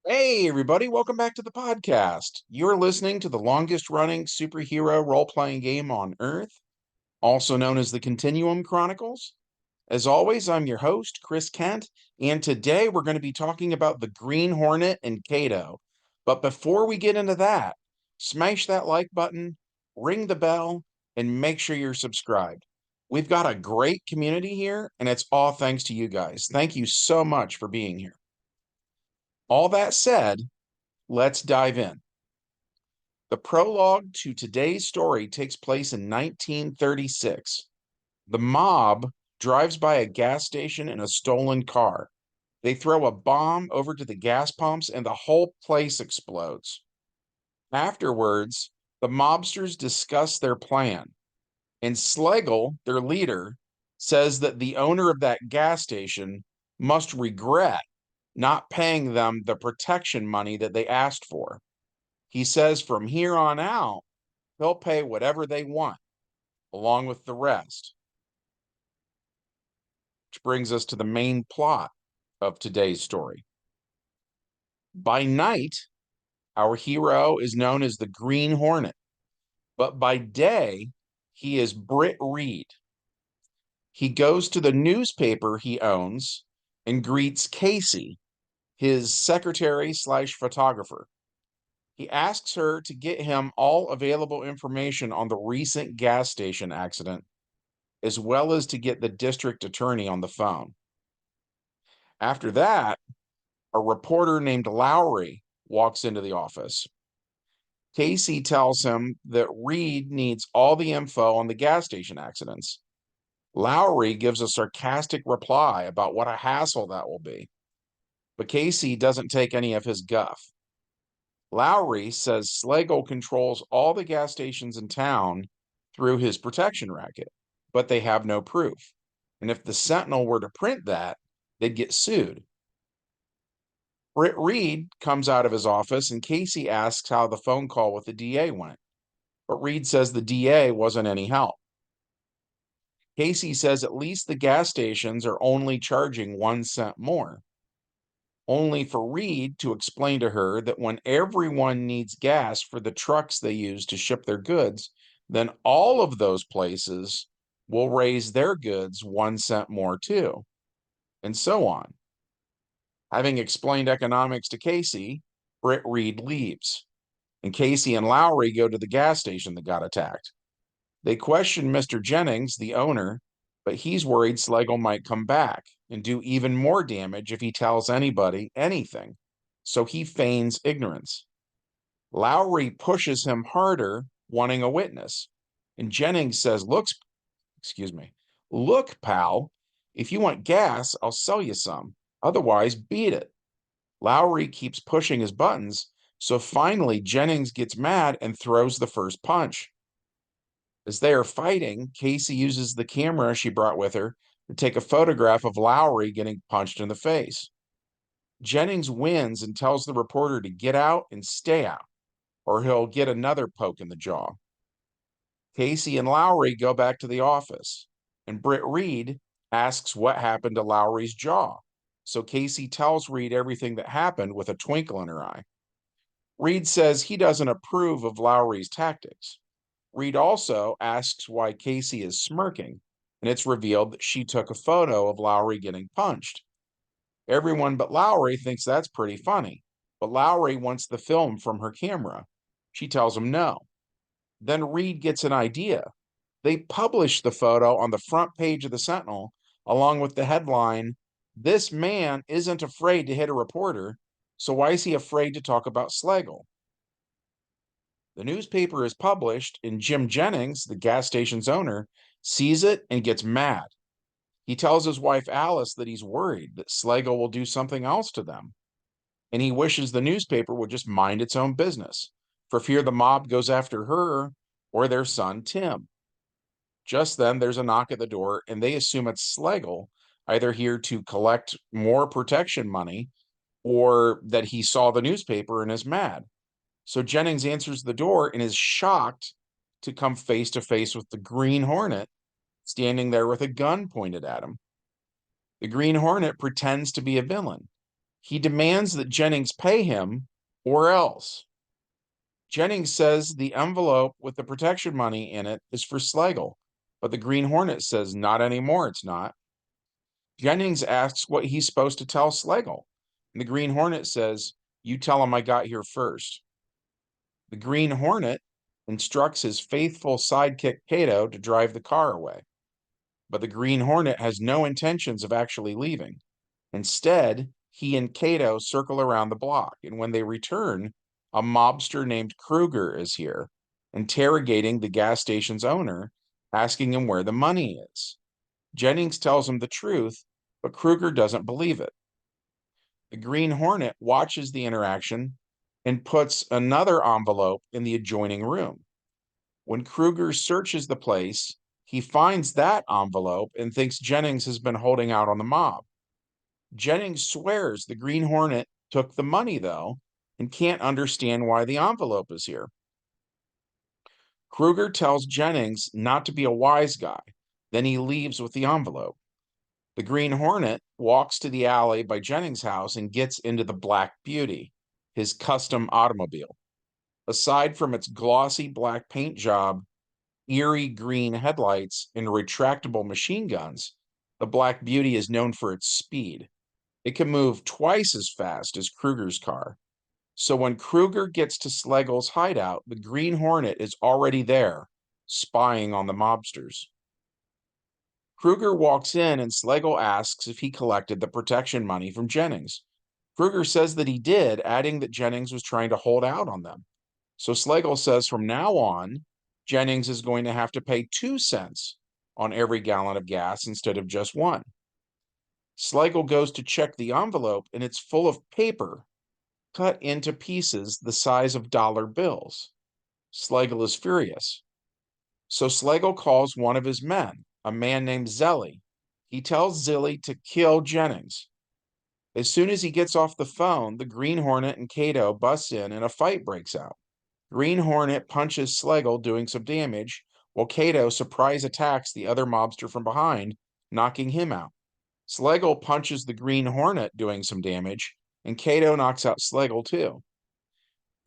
Hey, everybody, welcome back to the podcast. You're listening to the longest running superhero role playing game on Earth, also known as the Continuum Chronicles. As always, I'm your host, Chris Kent, and today we're going to be talking about the Green Hornet and Kato. But before we get into that, smash that like button, ring the bell, and make sure you're subscribed. We've got a great community here, and it's all thanks to you guys. Thank you so much for being here. All that said, let's dive in. The prologue to today's story takes place in 1936. The mob drives by a gas station in a stolen car. They throw a bomb over to the gas pumps and the whole place explodes. Afterwards, the mobsters discuss their plan, and Schlegel, their leader, says that the owner of that gas station must regret not paying them the protection money that they asked for. He says from here on out, he'll pay whatever they want, along with the rest. Which brings us to the main plot of today's story. By night, our hero is known as the Green Hornet, but by day, he is Britt Reed. He goes to the newspaper he owns and greets Casey, his secretary slash photographer. He asks her to get him all available information on the recent gas station accident, as well as to get the district attorney on the phone. After that, a reporter named Lowry walks into the office. Casey tells him that Reed needs all the info on the gas station accidents. Lowry gives a sarcastic reply about what a hassle that will be, but Casey doesn't take any of his guff. Lowry says Schlegel controls all the gas stations in town through his protection racket, but they have no proof. And if the Sentinel were to print that, they'd get sued. Britt Reed comes out of his office and Casey asks how the phone call with the DA went. But Reed says the DA wasn't any help. Casey says at least the gas stations are only charging 1 cent more. Only for Reed to explain to her that when everyone needs gas for the trucks they use to ship their goods, then all of those places will raise their goods 1 cent more too, and so on. Having explained economics to Casey, Britt Reed leaves, and Casey and Lowry go to the gas station that got attacked. They question Mr. Jennings, the owner, but he's worried Schlegel might come back and do even more damage if he tells anybody anything. So he feigns ignorance. Lowry pushes him harder, wanting a witness. And Jennings says, excuse me, look, pal, if you want gas, I'll sell you some. Otherwise, beat it. Lowry keeps pushing his buttons, so finally Jennings gets mad and throws the first punch. As they are fighting, Casey uses the camera she brought with her to take a photograph of Lowry getting punched in the face. Jennings wins and tells the reporter to get out and stay out, or he'll get another poke in the jaw. Casey and Lowry go back to the office, and Britt Reed asks what happened to Lowry's jaw. So Casey tells Reed everything that happened with a twinkle in her eye. Reed says he doesn't approve of Lowry's tactics. Reed also asks why Casey is smirking, and it's revealed that she took a photo of Lowry getting punched. Everyone but Lowry thinks that's pretty funny, but Lowry wants the film from her camera. She tells him no. Then Reed gets an idea. They publish the photo on the front page of the Sentinel, along with the headline, "This man isn't afraid to hit a reporter, so why is he afraid to talk about Schlegel?" The newspaper is published, and Jim Jennings, the gas station's owner, sees it and gets mad. He tells his wife Alice that he's worried that Schlegel will do something else to them, and he wishes the newspaper would just mind its own business, for fear the mob goes after her or their son Tim. Just then, there's a knock at the door, and they assume it's Schlegel, either here to collect more protection money or that he saw the newspaper and is mad. So Jennings answers the door and is shocked to come face to face with the Green Hornet standing there with a gun pointed at him. The Green Hornet pretends to be a villain. He demands that Jennings pay him or else. Jennings says the envelope with the protection money in it is for Slagle, but the Green Hornet says not anymore, it's not. Jennings asks what he's supposed to tell Slagle, and the Green Hornet says, "You tell him I got here first." The Green Hornet instructs his faithful sidekick Cato to drive the car away, but the Green Hornet has no intentions of actually leaving. Instead, he and Cato circle around the block, and when they return, a mobster named Kruger is here, interrogating the gas station's owner, asking him where the money is. Jennings tells him the truth, but Kruger doesn't believe it. The Green Hornet watches the interaction and puts another envelope in the adjoining room. When Kruger searches the place, he finds that envelope and thinks Jennings has been holding out on the mob. Jennings swears the Green Hornet took the money, though, and can't understand why the envelope is here. Kruger tells Jennings not to be a wise guy. Then he leaves with the envelope. The Green Hornet walks to the alley by Jennings' house and gets into the Black Beauty, his custom automobile. Aside from its glossy black paint job, eerie green headlights, and retractable machine guns, the Black Beauty is known for its speed. It can move twice as fast as Kruger's car. So when Kruger gets to Slegle's hideout, the Green Hornet is already there, spying on the mobsters. Kruger walks in and Slagle asks if he collected the protection money from Jennings. Kruger says that he did, adding that Jennings was trying to hold out on them. So Slagle says from now on, Jennings is going to have to pay 2 cents on every gallon of gas instead of just 1. Slagle goes to check the envelope and it's full of paper cut into pieces the size of dollar bills. Slagle is furious. So Slagle calls one of his men, a man named Zelly. He tells Zilly to kill Jennings. As soon as he gets off the phone, the Green Hornet and Cato bust in and a fight breaks out. Green Hornet punches Slagle, doing some damage, while Cato surprise attacks the other mobster from behind, knocking him out. Slagle punches the Green Hornet, doing some damage, and Cato knocks out Slagle too.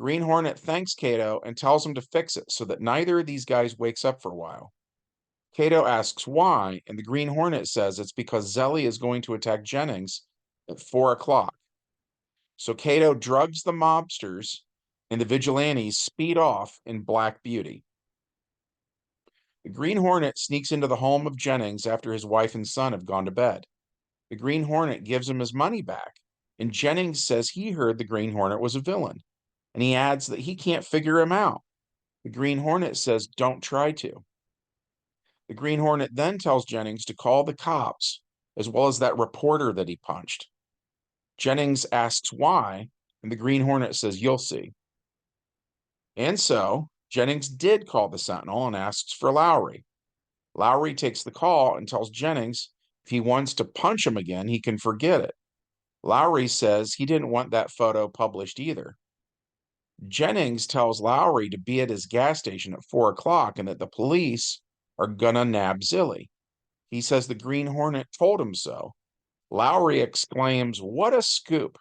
Green Hornet thanks Cato and tells him to fix it so that neither of these guys wakes up for a while. Cato asks why, and the Green Hornet says it's because Zelly is going to attack Jennings at 4 o'clock. So Cato drugs the mobsters, and the vigilantes speed off in Black Beauty. The Green Hornet sneaks into the home of Jennings after his wife and son have gone to bed. The Green Hornet gives him his money back, and Jennings says he heard the Green Hornet was a villain, and he adds that he can't figure him out. The Green Hornet says don't try to. The Green Hornet then tells Jennings to call the cops, as well as that reporter that he punched. Jennings asks why, and the Green Hornet says you'll see. And so, Jennings did call the Sentinel and asks for Lowry. Lowry takes the call and tells Jennings if he wants to punch him again, he can forget it. Lowry says he didn't want that photo published either. Jennings tells Lowry to be at his gas station at 4 o'clock and that the police are gonna nab Zilly. He says the Green Hornet told him so. Lowry exclaims, "What a scoop!"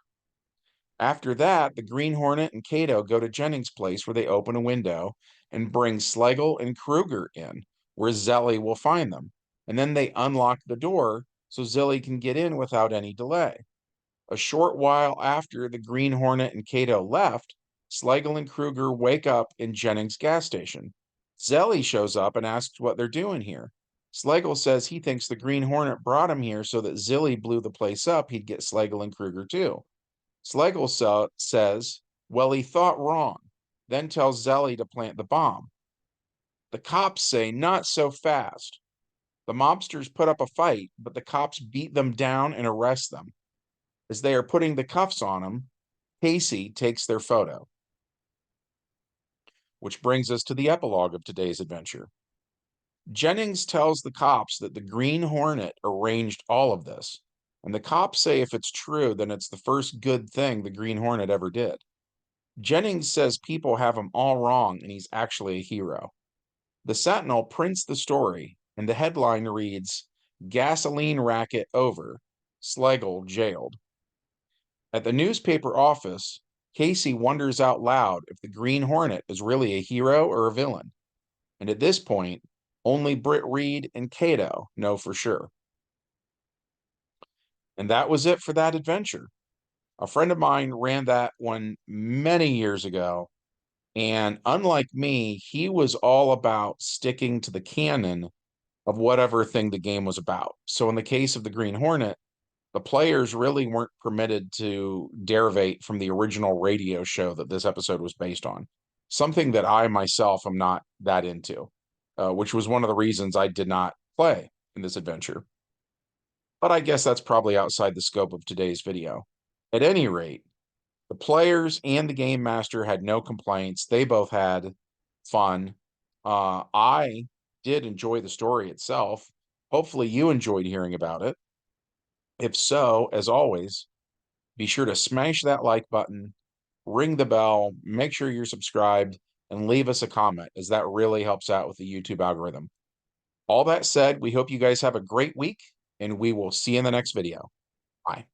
After that, the Green Hornet and Cato go to Jennings' place where they open a window and bring Slagle and Kruger in, where Zelly will find them. And then they unlock the door so Zilly can get in without any delay. A short while after the Green Hornet and Cato left, Slagle and Kruger wake up in Jennings' gas station. Zelly shows up and asks what they're doing here. Slagle says he thinks the Green Hornet brought him here so that Zilly blew the place up, he'd get Slagle and Kruger too. Slagle says, well, he thought wrong, then tells Zelly to plant the bomb. The cops say, not so fast. The mobsters put up a fight, but the cops beat them down and arrest them. As they are putting the cuffs on them, Casey takes their photo. Which brings us to the epilogue of today's adventure. Jennings tells the cops that the Green Hornet arranged all of this, and the cops say if it's true, then it's the first good thing the Green Hornet ever did. Jennings says people have him all wrong, and he's actually a hero. The Sentinel prints the story, and the headline reads, "Gasoline Racket Over, Slagle Jailed." At the newspaper office, Casey wonders out loud if the Green Hornet is really a hero or a villain. And at this point, only Britt Reed and Kato know for sure. And that was it for that adventure. A friend of mine ran that one many years ago. And unlike me, he was all about sticking to the canon of whatever thing the game was about. So in the case of the Green Hornet, the players really weren't permitted to derivate from the original radio show that this episode was based on, something that I myself am not that into, which was one of the reasons I did not play in this adventure. But I guess that's probably outside the scope of today's video. At any rate, the players and the game master had no complaints. They both had fun. I did enjoy the story itself. Hopefully, you enjoyed hearing about it. If so, as always, be sure to smash that like button, ring the bell, make sure you're subscribed, and leave us a comment, as that really helps out with the YouTube algorithm. All that said, we hope you guys have a great week, and we will see you in the next video. Bye.